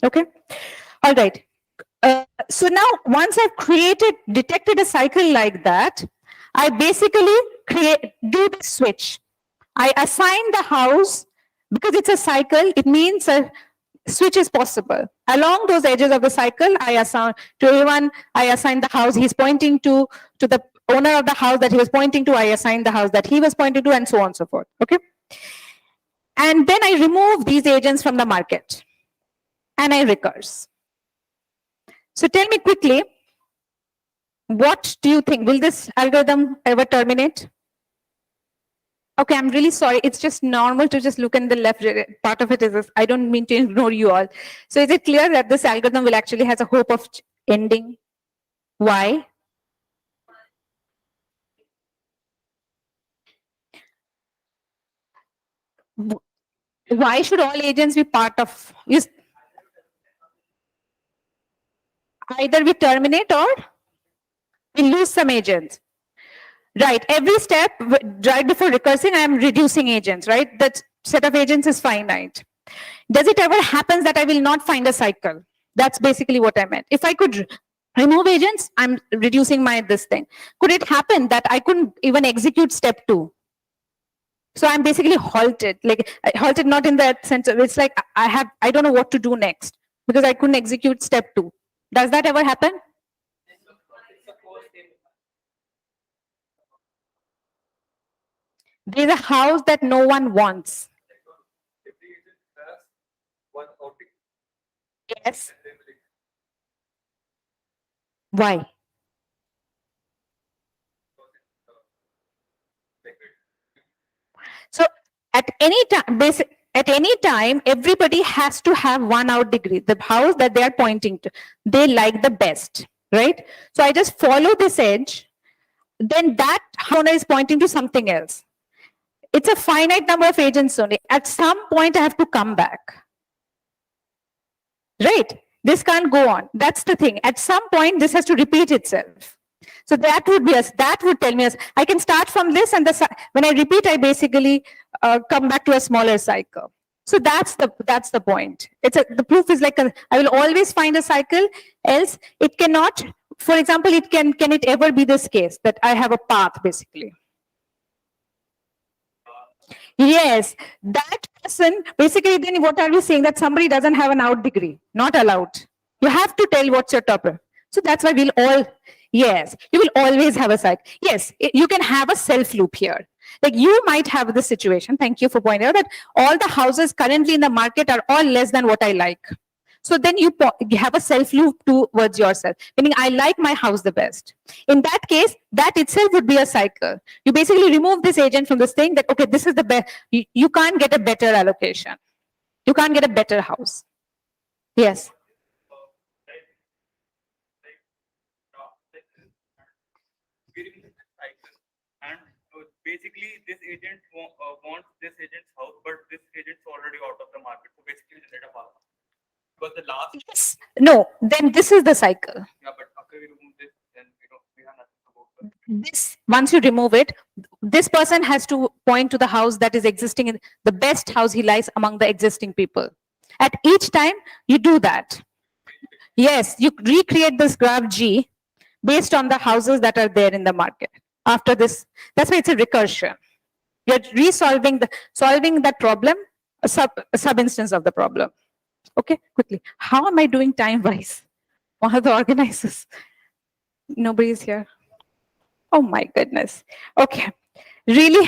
Okay. All right. So now once I've detected a cycle like that, I basically do the switch. I assign the house, because it's a cycle, it means a switch is possible. Along those edges of the cycle, I assign to everyone, I assign the house he's pointing to the owner of the house that he was pointing to, I assign the house that he was pointing to, and so on and so forth. Okay. And then I remove these agents from the market and I recurse. So tell me quickly, what do you think? Will this algorithm ever terminate? Okay, I'm really sorry. It's just normal to just look in the left part of it. I don't mean to ignore you all. So is it clear that this algorithm will actually has a hope of ending? Why? Why should all agents be part of? Either we terminate or we lose some agents. Right, every step right before recursing, I am reducing agents, right? That set of agents is finite. Does it ever happen that I will not find a cycle? That's basically what I meant. If I could remove agents, I'm reducing this thing. Could it happen that I couldn't even execute step 2? So I'm basically halted, halted not in that sense. It's like I don't know what to do next because I couldn't execute step 2. Does that ever happen? There's a house that no one wants. Yes. Why? So at any time, everybody has to have one out degree. The house that they are pointing to, they like the best, right? So I just follow this edge. Then that owner is pointing to something else. It's a finite number of agents only. At some point, I have to come back. Right? This can't go on. That's the thing. At some point, this has to repeat itself. So that would tell me I can start from this, and when I repeat, I basically come back to a smaller cycle. So that's the point. The proof is I will always find a cycle. Else, it cannot. For example, can it ever be this case that I have a path basically? Yes, that person, basically then what are we saying? That somebody doesn't have an out degree, not allowed. You have to tell what's your topper. So that's why you will always have a cycle. Yes, you can have a self loop here. You might have the situation, thank you for pointing out, that all the houses currently in the market are all less than what I like. So then you have a self loop towards yourself, meaning I like my house the best. In that case, that itself would be a cycle. You basically remove this agent from this thing that, okay, this is the best. You can't get a better allocation. You can't get a better house. Yes. And basically, this agent wants this agent's house, but this agent's already out of the market. So basically, generate a false. But the last. Yes. No, then this is the cycle. Yeah, but after we remove this, then we have nothing to go for. This, once you remove it, this person has to point to the house that is existing in the best house he likes among the existing people. At each time, you do that. Yes, you recreate this graph G based on the houses that are there in the market. After this, that's why it's a recursion. You're solving that problem, a sub instance of the problem. Okay, quickly. How am I doing time wise? One of the organizers. Nobody's here. Oh my goodness. Okay. Really?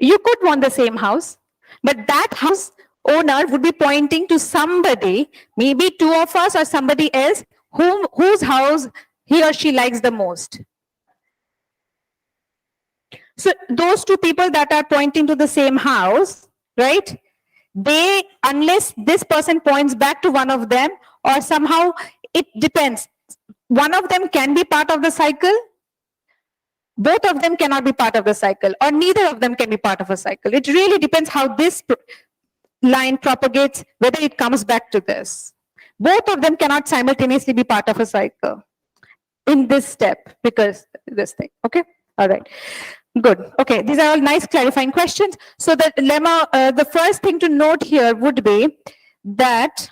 You could want the same house, but that house owner would be pointing to somebody, maybe two of us or somebody else, whose house he or she likes the most. So those two people that are pointing to the same house, right? They, unless this person points back to one of them, or somehow it depends. One of them can be part of the cycle, both of them cannot be part of the cycle, or neither of them can be part of a cycle. It really depends how this line propagates, whether it comes back to this. Both of them cannot simultaneously be part of a cycle in this step, because this thing. Okay, all right, good. Okay, these are all nice clarifying questions. So the lemma, the first thing to note here would be that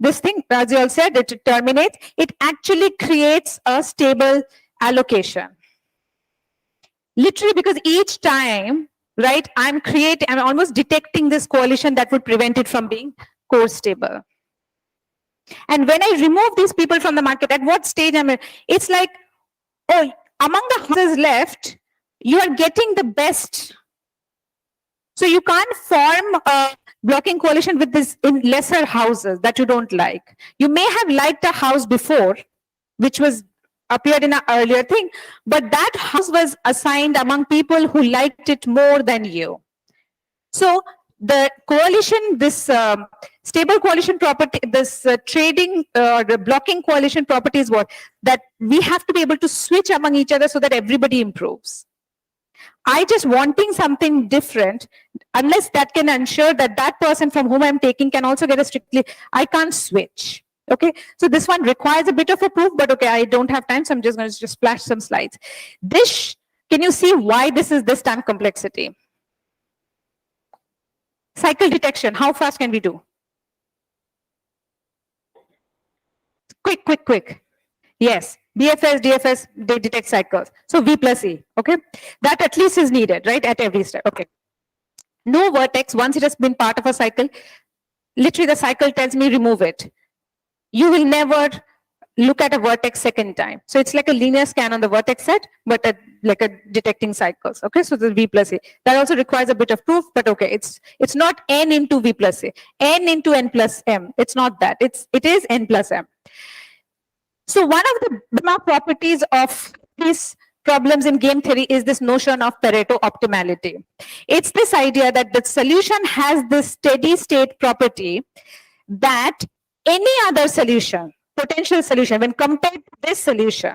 this thing, as you all said, it terminates. It actually creates a stable allocation. Literally, because each time, right, I'm almost detecting this coalition that would prevent it from being core stable. And when I remove these people from the market, at what stage it's like, oh, among the houses left, you are getting the best. So you can't form a blocking coalition with this in lesser houses that you don't like. You may have liked a house before, which was appeared in an earlier thing, but that house was assigned among people who liked it more than you. So the coalition, this stable coalition property, this trading, the blocking coalition property is what? That we have to be able to switch among each other so that everybody improves. I just wanting something different, unless that can ensure that that person from whom I'm taking can also get a strictly, I can't switch. Okay, so this one requires a bit of a proof, but okay, I don't have time, so I'm just going to just flash some slides. This, can you see why this is this time complexity? Cycle detection, how fast can we do? Quick, quick, quick. Yes, BFS, DFS, they detect cycles. So V plus E, okay? That at least is needed, right, at every step, okay? No vertex, once it has been part of a cycle, literally the cycle tells me remove it. You will never look at a vertex second time. So it's like a linear scan on the vertex set, but like a detecting cycles. Okay, so the V plus A. That also requires a bit of proof, but okay, it's not N into V plus A. N into N plus M. It's not that. It is N plus M. So one of the properties of these problems in game theory is this notion of Pareto optimality. It's this idea that the solution has this steady state property that any other solution, potential solution, when compared to this solution,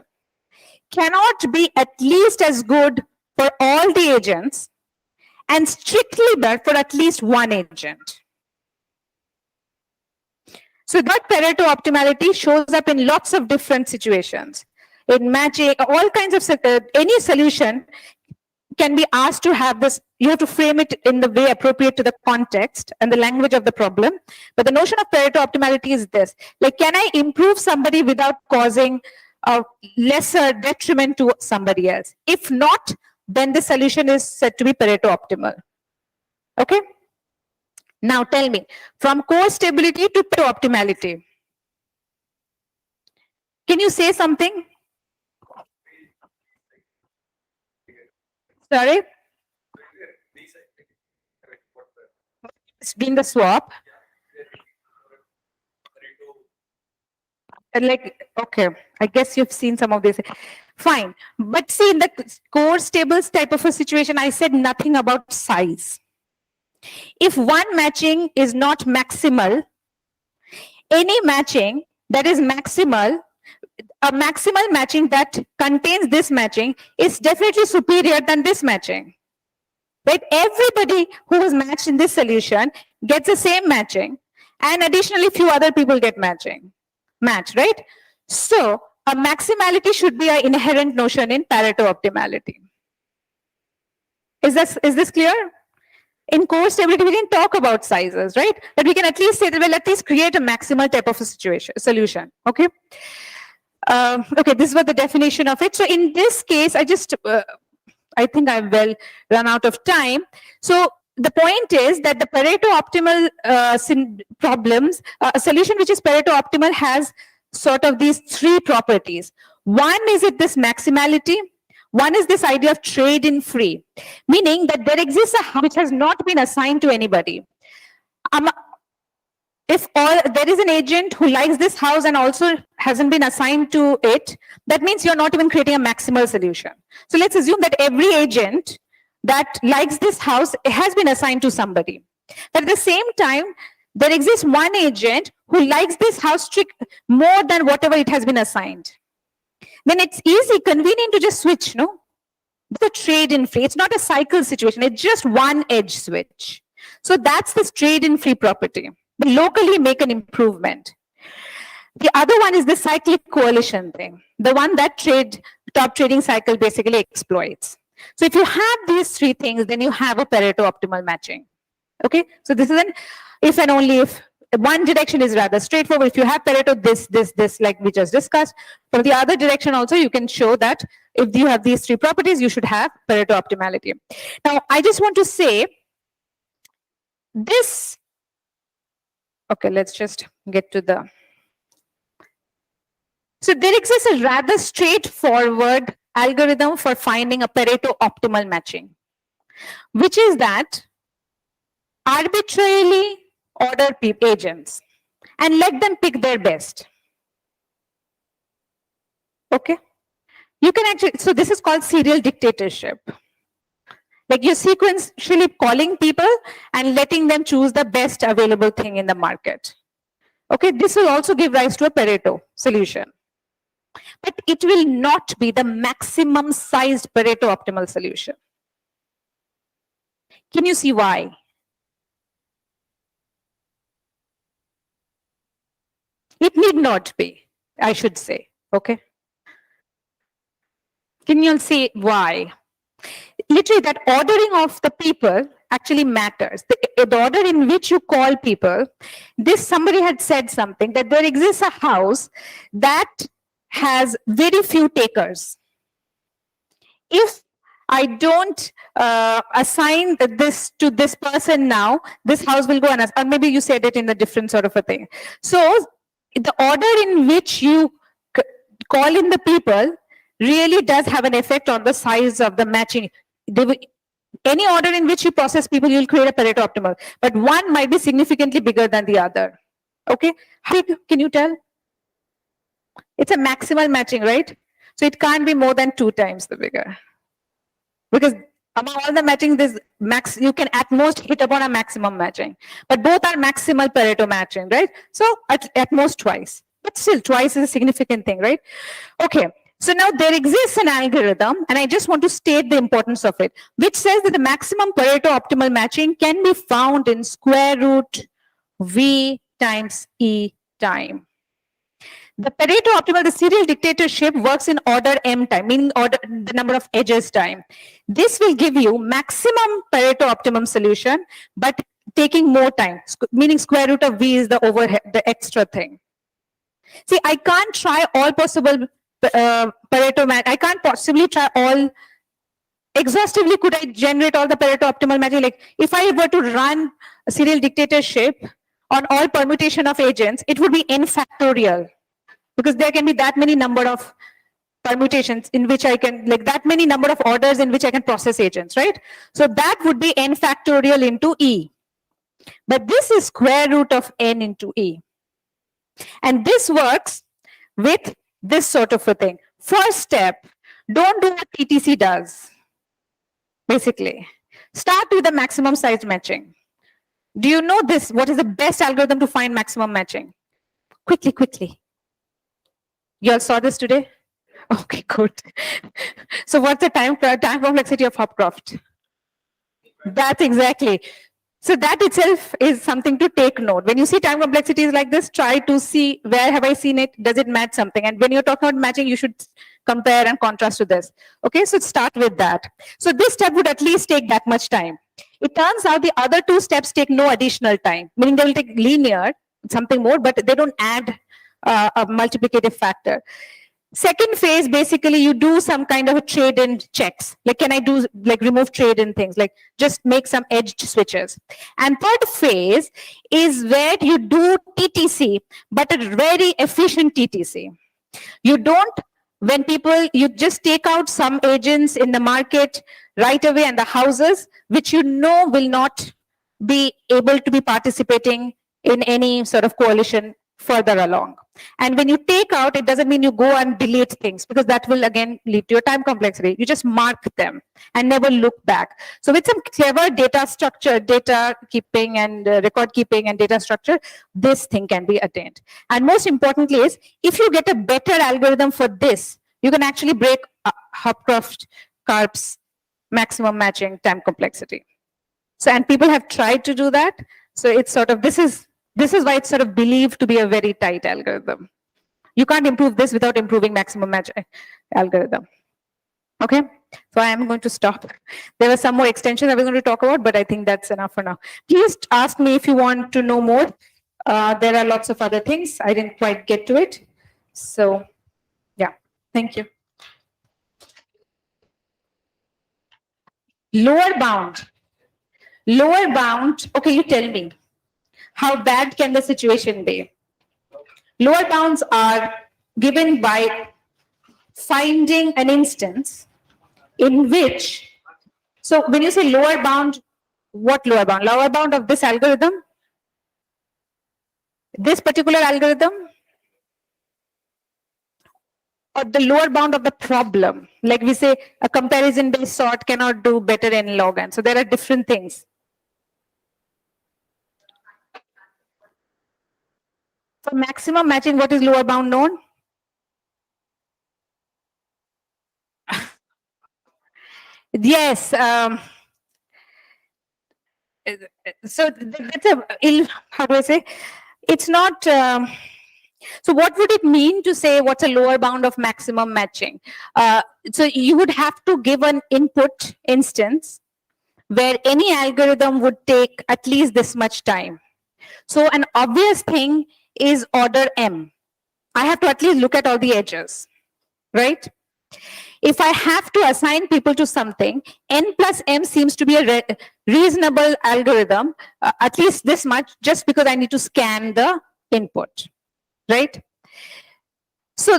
cannot be at least as good for all the agents and strictly bad for at least one agent. So that Pareto optimality shows up in lots of different situations. In matching, all kinds of, any solution can be asked to have this, you have to frame it in the way appropriate to the context and the language of the problem. But the notion of Pareto optimality is this, like, can I improve somebody without causing a lesser detriment to somebody else? If not, then the solution is said to be Pareto optimal. Okay? Now tell me, from core stability to Pareto optimality, can you say something? Sorry? being the swap. And like, okay, I guess you've seen some of this. Fine. But see, in the course tables type of a situation, I said nothing about size. If one matching is not maximal, any matching that is maximal, a maximal matching that contains this matching is definitely superior than this matching. Right? Everybody who was matched in this solution gets the same matching, and additionally, few other people get match, right? So a maximality should be an inherent notion in Pareto optimality. Is this clear? In core stability, we didn't talk about sizes, right? But we can at least say that we'll at least create a maximal type of a solution. Okay. Okay, this was the definition of it. So in this case, I think I've well run out of time. So the point is that the Pareto optimal problems, a solution which is Pareto optimal has sort of these three properties. One is this maximality. One is this idea of trade-in free, meaning that there exists a house which has not been assigned to anybody. If there is an agent who likes this house and also hasn't been assigned to it, that means you're not even creating a maximal solution. So let's assume that every agent that likes this house has been assigned to somebody. But at the same time, there exists one agent who likes this house more than whatever it has been assigned. Then it's easy, convenient to just switch, no? The trade-in free. It's not a cycle situation. It's just one edge switch. So that's this trade-in free property. But locally make an improvement. The other one is the cyclic coalition thing. The one that top trading cycle basically exploits. So if you have these three things, then you have a Pareto optimal matching. Okay. So this is an if and only if. One direction is rather straightforward. If you have Pareto, this, like we just discussed. For the other direction also, you can show that if you have these three properties, you should have Pareto optimality. Now, I just want to say this. Okay, let's just get to the. So there exists a rather straightforward algorithm for finding a Pareto optimal matching, which is that arbitrarily order agents and let them pick their best. Okay. You can actually, so this is called serial dictatorship. Like you're sequentially calling people and letting them choose the best available thing in the market. Okay, this will also give rise to a Pareto solution. But it will not be the maximum sized Pareto optimal solution. Can you see why? It need not be, I should say. Okay. Can you see why? Literally, that ordering of the people actually matters. The order in which you call people, somebody had said something that there exists a house that has very few takers. If I don't assign this to this person now, this house will go unassigned. Or maybe you said it in a different sort of a thing. So the order in which you call in the people really does have an effect on the size of the matching. Any order in which you process people, you'll create a Pareto optimal. But one might be significantly bigger than the other. Okay? How big can you tell? It's a maximal matching, right? So it can't be more than 2 times the bigger. Because among all the matching, you can at most hit upon a maximum matching. But both are maximal Pareto matching, right? So at most twice. But still, twice is a significant thing, right? Okay. So now there exists an algorithm, and I just want to state the importance of it, which says that the maximum Pareto optimal matching can be found in square root V times E time. The Pareto optimal, the serial dictatorship, works in order m time, meaning the number of edges time. This will give you maximum Pareto optimum solution, but taking more time, meaning square root of V is the overhead, the extra thing. See, I can't try all possible Pareto match. I can't possibly try all exhaustively. Could I generate all the Pareto optimal matching? Like if I were to run a serial dictatorship on all permutation of agents, it would be n factorial, because there can be that many number of permutations in which I can, like that many number of orders in which I can process agents, right? So that would be n factorial into E. But this is square root of n into e. And this works with this sort of a thing. First step, don't do what TTC does, basically. Start with the maximum size matching. Do you know this? What is the best algorithm to find maximum matching? Quickly, quickly. You all saw this today? Okay, good. So what's the time complexity of Hopcroft? That's exactly. So that itself is something to take note. When you see time complexities like this, try to see where have I seen it? Does it match something? And when you're talking about matching, you should compare and contrast to this. Okay, so start with that. So this step would at least take that much time. It turns out the other two steps take no additional time, meaning they will take linear, something more, but they don't add a multiplicative factor. Second phase, basically, you do some kind of a trade-in checks. Like, can I do, like, remove trade-in things? Like, just make some edged switches. And third phase is where you do TTC, but a very efficient TTC. You don't, when people, you just take out some agents in the market right away and the houses, which you know will not be able to be participating in any sort of coalition further along. And when you take out, it doesn't mean you go and delete things, because that will again lead to your time complexity. You just mark them and never look back. So with some clever data structure, data keeping and record keeping and data structure, this thing can be attained. And most importantly is, if you get a better algorithm for this, you can actually break Hopcroft-Karp's maximum matching time complexity. So, and people have tried to do that. So it's sort of, this is why it's sort of believed to be a very tight algorithm. You can't improve this without improving maximum match algorithm. Okay, so I am going to stop. There were some more extensions I was going to talk about, but I think that's enough for now. Please ask me if you want to know more. There are lots of other things. I didn't quite get to it. So, yeah, thank you. Lower bound. Lower bound, okay, you tell me. How bad can the situation be? Lower bounds are given by finding an instance in which, so when you say lower bound, what lower bound? Lower bound of this algorithm? This particular algorithm? Or the lower bound of the problem? Like we say, a comparison-based sort cannot do better in log n. So there are different things. For maximum matching, what is lower bound known? Yes. So that's a, how do I say? It's not. So what would it mean to say what's a lower bound of maximum matching? So you would have to give an input instance where any algorithm would take at least this much time. So an obvious thing is order m. I have to at least look at all the edges, right? If I have to assign people to something, n plus m seems to be a reasonable algorithm, at least this much, just because I need to scan the input, right? So,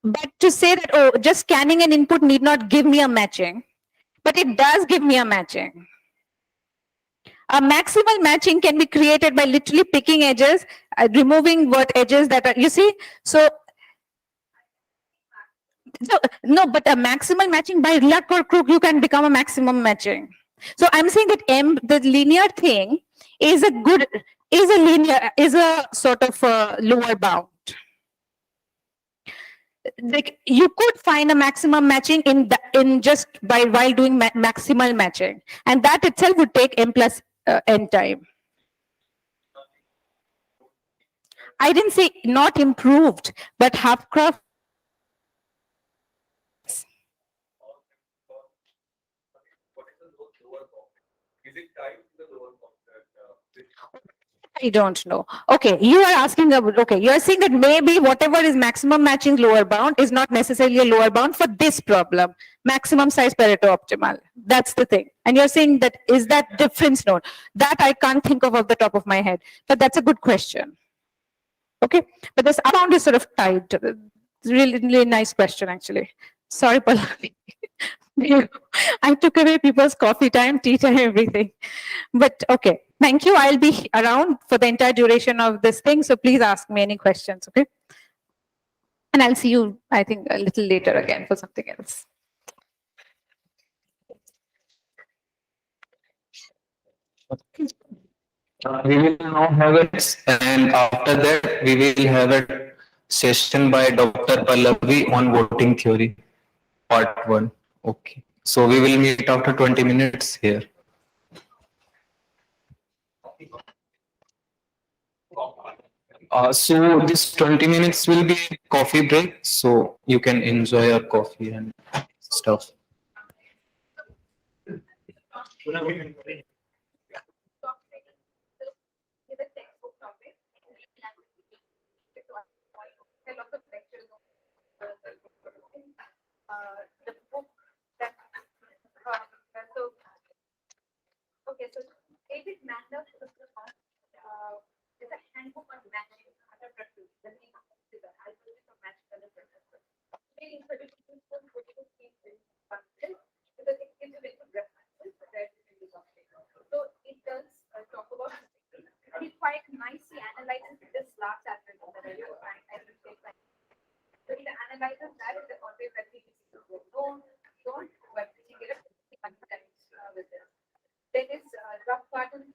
but to say that, oh, just scanning an input need not give me a matching, but it does give me a matching. A maximal matching can be created by literally picking edges, removing what edges that are, you see? So no, but a maximal matching by luck or crook, you can become a maximum matching. So I'm saying that m, the linear thing, is a good, is a sort of a lower bound. Like you could find a maximum matching in just by while doing maximal matching, and that itself would take m plus n time. I didn't say not improved, but Hopcroft. I don't know. Okay, you are asking about, okay, you are saying that maybe whatever is maximum matching lower bound is not necessarily a lower bound for this problem, maximum size Pareto optimal. That's the thing. And you're saying that, is that difference known? That I can't think of off the top of my head, but that's a good question. Okay, but this bound is sort of tied to the really, really nice question actually. Sorry, Pallavi. I took away people's coffee time, tea time, everything. But okay, thank you. I'll be around for the entire duration of this thing. So please ask me any questions, okay? And I'll see you, I think, a little later again for something else. We will now have it, and after that, we will have a session by Dr. Pallavi on voting theory, part one. Okay. So we will meet after 20 minutes here. So this 20 minutes will be coffee break, so you can enjoy your coffee and stuff. The book that so okay, so David Mander is a handbook on matching other preferences. The name is the algorithm of matching other preferences. Very introducing to critical thinking because it gives you very good references for where you can use something. So it does talk about and it quite nicely analyzes this last aspect of the video. I will take that. So it analyzes that in the context that we don't, but we get a with this. There is rough pattern